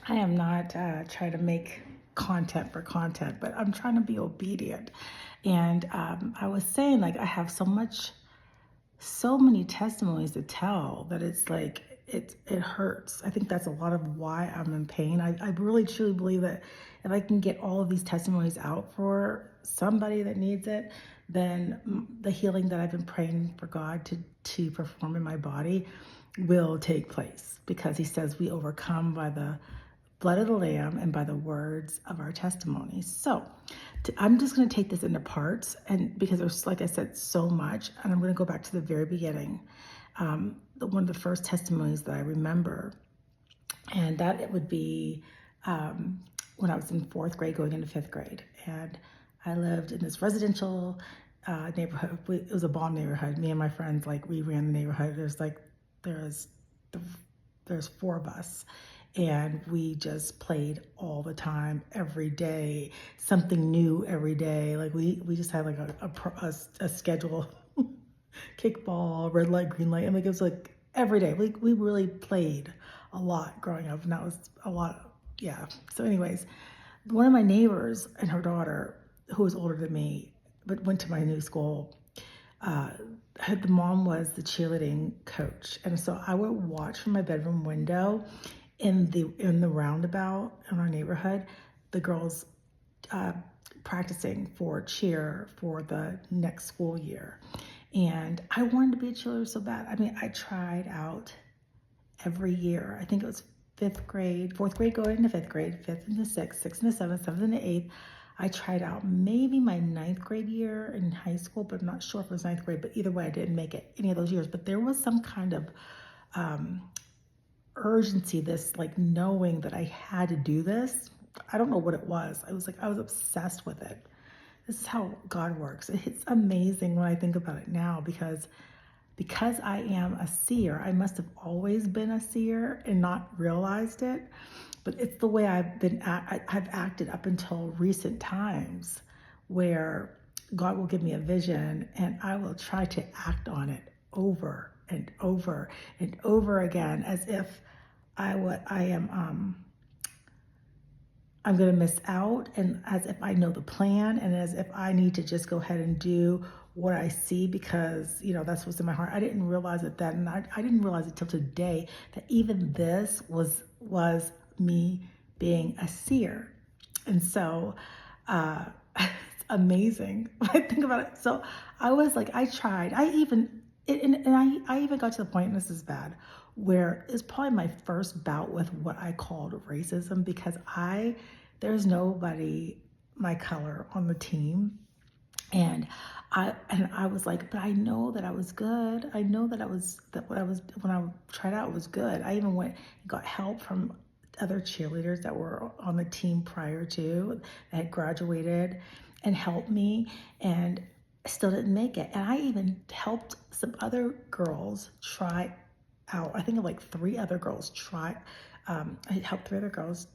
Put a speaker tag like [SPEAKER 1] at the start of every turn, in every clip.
[SPEAKER 1] I am not trying to make content for content, but I'm trying to be obedient. And I was saying, like, I have so many testimonies to tell that it's like it hurts. I think that's a lot of why I'm in pain. I really truly believe that if I can get all of these testimonies out for somebody that needs it, then the healing that I've been praying for God to perform in my body will take place, because He says we overcome by the blood of the Lamb and by the words of our testimonies. So I'm just going to take this into parts, and because there's, like I said, so much, and I'm going to go back to the very beginning. One of the first testimonies that I remember, and that it would be when I was in fourth grade going into fifth grade. And I lived in this residential neighborhood. It was a bomb neighborhood. Me and my friends, like, we ran the neighborhood. There's four of us, and we just played all the time, every day, something new every day. Like, we just had like a schedule, kickball, red light, green light, and like it was like every day. We really played a lot growing up, and that was a lot. Yeah. So anyways, one of my neighbors and her daughter, who was older than me but went to my new school, the mom was the cheerleading coach, and so I would watch from my bedroom window in the roundabout in our neighborhood, the girls practicing for cheer for the next school year. And I wanted to be a cheerleader so bad. I mean, I tried out every year. I think it was fourth grade going into fifth grade, fifth into sixth, sixth into seventh, seventh into eighth. I tried out maybe my ninth grade year in high school, but I'm not sure if it was ninth grade. But either way, I didn't make it any of those years. But there was some kind of urgency, this like knowing that I had to do this. I don't know what it was. I was obsessed with it. This is how God works. It's amazing when I think about it now, because I am a seer. I must have always been a seer and not realized it, but it's the way I've acted up until recent times, where God will give me a vision and I will try to act on it over and over and over again, as if I'm going to miss out, and as if I know the plan, and as if I need to just go ahead and do what I see because, that's what's in my heart. I didn't realize it then, and I didn't realize it till today that even this was me being a seer. And so it's amazing when I think about it. So I was like, I tried. I even got to the point, and this is bad, where it's probably my first bout with what I called racism, because there's nobody my color on the team. And I was like, but I know that I was good. I know that when I tried out, it was good. I even went and got help from other cheerleaders that were on the team prior to, that had graduated, and helped me, and still didn't make it. And I even helped some other girls try out. I think like three other girls try. I helped three other girls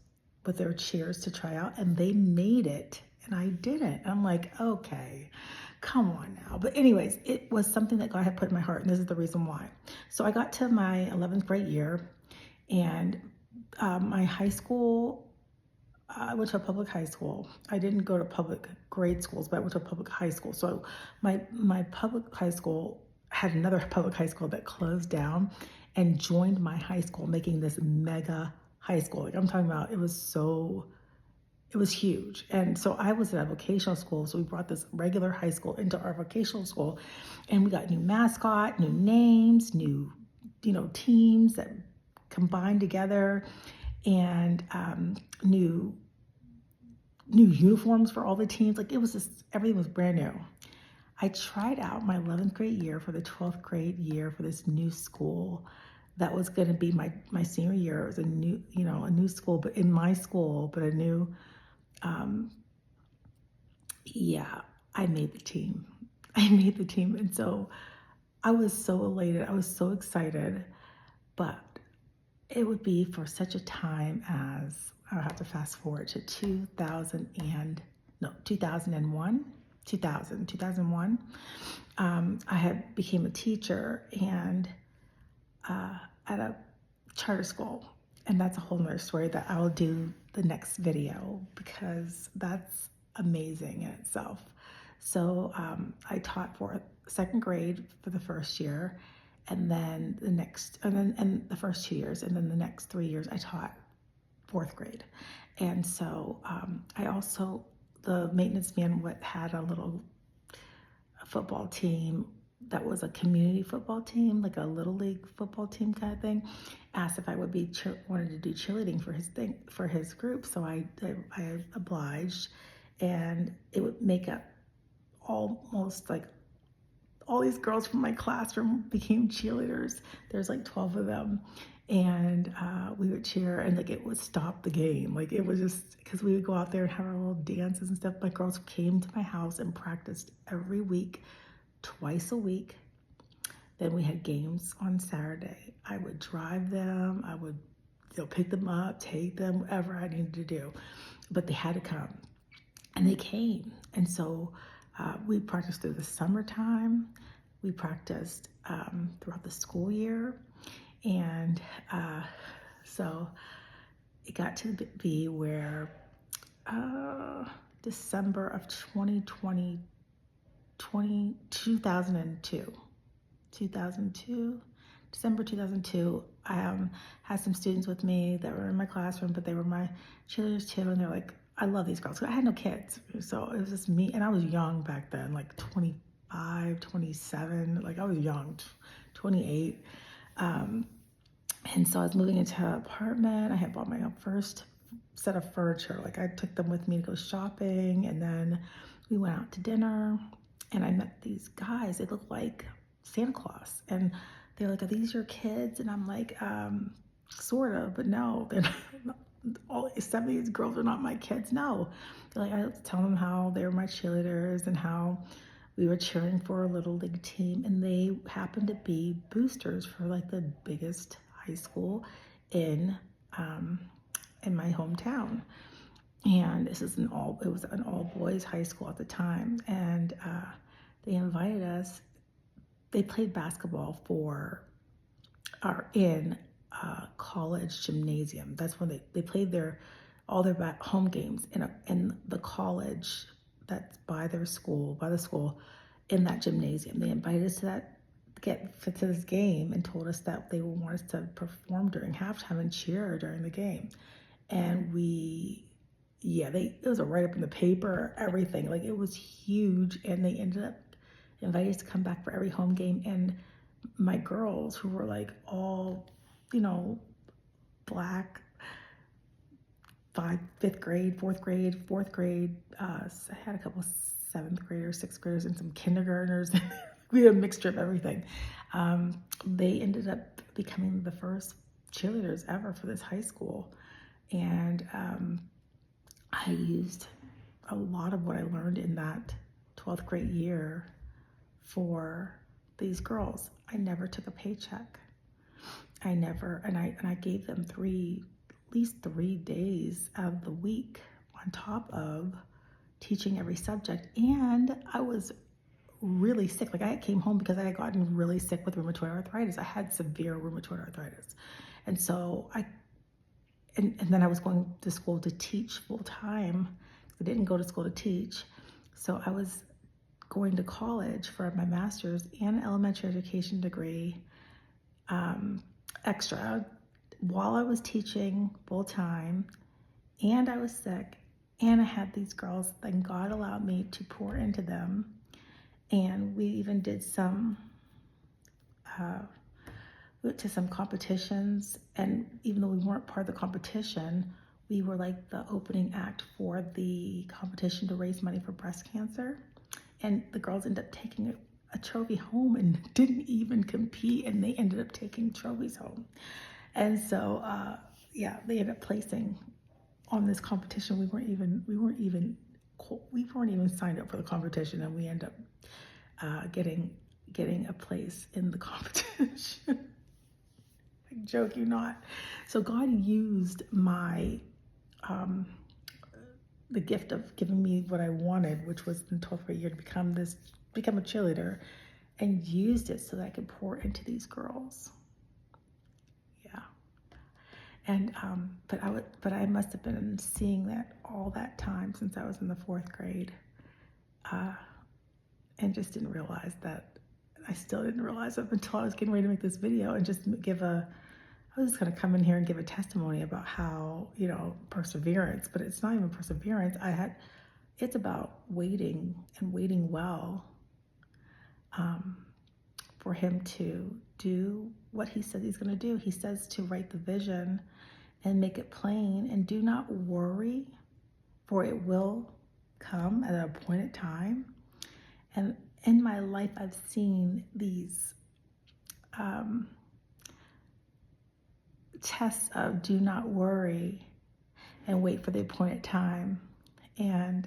[SPEAKER 1] with their cheers to try out, and they made it, and I didn't. And I'm like, okay, come on now. But anyways, it was something that God had put in my heart, and this is the reason why. So I got to my 11th grade year, and my high school, I went to a public high school. I didn't go to public grade schools, but I went to a public high school. So my public high school had another public high school that closed down and joined my high school, making this mega high school. Like, I'm talking about, it was huge. And so I was at a vocational school. So we brought this regular high school into our vocational school, and we got new mascot, new names, new, teams that combined together, and new uniforms for all the teams. Like, it was just, everything was brand new. I tried out my 11th grade year for the 12th grade year for this new school that was going to be my senior year. It was a new school, but in my school, but a new, I made the team. And so I was so elated. I was so excited, but it would be for such a time as, I'll have to fast forward to 2001. I became a teacher, and at a charter school. And that's a whole nother story that I'll do the next video, because that's amazing in itself. So I taught for second grade for the first year, and then the first 2 years, and then the next 3 years I taught fourth grade. And so I also, the maintenance man had a little football team that was a community football team, like a little league football team kind of thing. Asked if I would be wanted to do cheerleading for his group, so I obliged, and it would make up almost like all these girls from my classroom became cheerleaders. There's like 12 of them, and we would cheer, and like it would stop the game. Like it was just because we would go out there and have our little dances and stuff. My girls came to my house and practiced every week, twice a week. Then we had games on Saturday. I would drive them. I would pick them up, take them, whatever I needed to do. But they had to come. And they came. And so we practiced through the summertime. We practiced throughout the school year. And so it got to be where December of 2002, December 2002, I had some students with me that were in my classroom, but they were my cheerleaders too, and they're like, I love these girls. I had no kids, so it was just me, and I was young back then, like 25, 27, like I was young, 28. And so I was moving into an apartment. I had bought my first set of furniture. Like I took them with me to go shopping, and then we went out to dinner, and I met these guys. They looked like Santa Claus, and they're like, are these your kids? And I'm like, sort of, but no, they're not. All 7 of these girls are not my kids. No. They're like, I tell them how they were my cheerleaders and how we were cheering for a little league team, and they happened to be boosters for like the biggest high school in my hometown. And this is it was an all boys high school at the time, and they invited us. They played basketball in college gymnasium. That's when they played all their home games in the college that's by the school, in that gymnasium. They invited us to this game and told us that they would want us to perform during halftime and cheer during the game. And it was a write-up in the paper, everything. Like it was huge, and they ended up inviting us to come back for every home game. And my girls, who were like all, Black, fifth grade, fourth grade. I had a couple seventh graders, sixth graders, and some kindergartners. We had a mixture of everything. They ended up becoming the first cheerleaders ever for this high school. And I used a lot of what I learned in that 12th grade year for these girls. I never took a paycheck. And I gave them at least 3 days of the week on top of teaching every subject. And I was really sick. Like I came home because I had gotten really sick with rheumatoid arthritis. I had severe rheumatoid arthritis. And so and then I was going to school to teach full time. I didn't go to school to teach. So I was going to college for my master's and elementary education degree, extra, while I was teaching full time, and I was sick, and I had these girls. Then God allowed me to pour into them, and we even did some competitions. And even though we weren't part of the competition, we were like the opening act for the competition to raise money for breast cancer. And the girls ended up taking a trophy home and didn't even compete, and they ended up taking trophies home. And so, they ended up placing on this competition. We weren't even signed up for the competition, and we ended up getting a place in the competition. I joke you not. So God used my the gift of giving me what I wanted, which was in the 12th grade year to become a cheerleader, and used it so that I could pour into these girls. Yeah. But I must have been seeing that all that time since I was in the 4th grade, and just didn't realize that. I still didn't realize up until I was getting ready to make this video and just I was just going to come in here and give a testimony about how, perseverance, but it's not even perseverance. It's about waiting and waiting well, for him to do what he says he's going to do. He says to write the vision and make it plain, and do not worry, for it will come at an appointed time. And in my life, I've seen these tests of do not worry and wait for the appointed time, and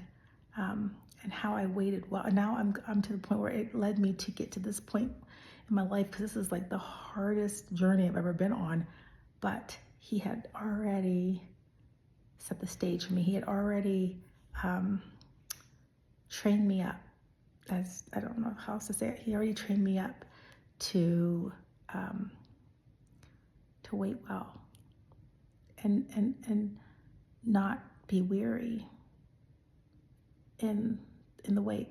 [SPEAKER 1] how I waited well. And now I'm to the point where it led me to get to this point in my life, because this is like the hardest journey I've ever been on. But he had already set the stage for me. He had already trained me up, as I don't know how else to say it. He already trained me up to wait well and not be weary in the wait.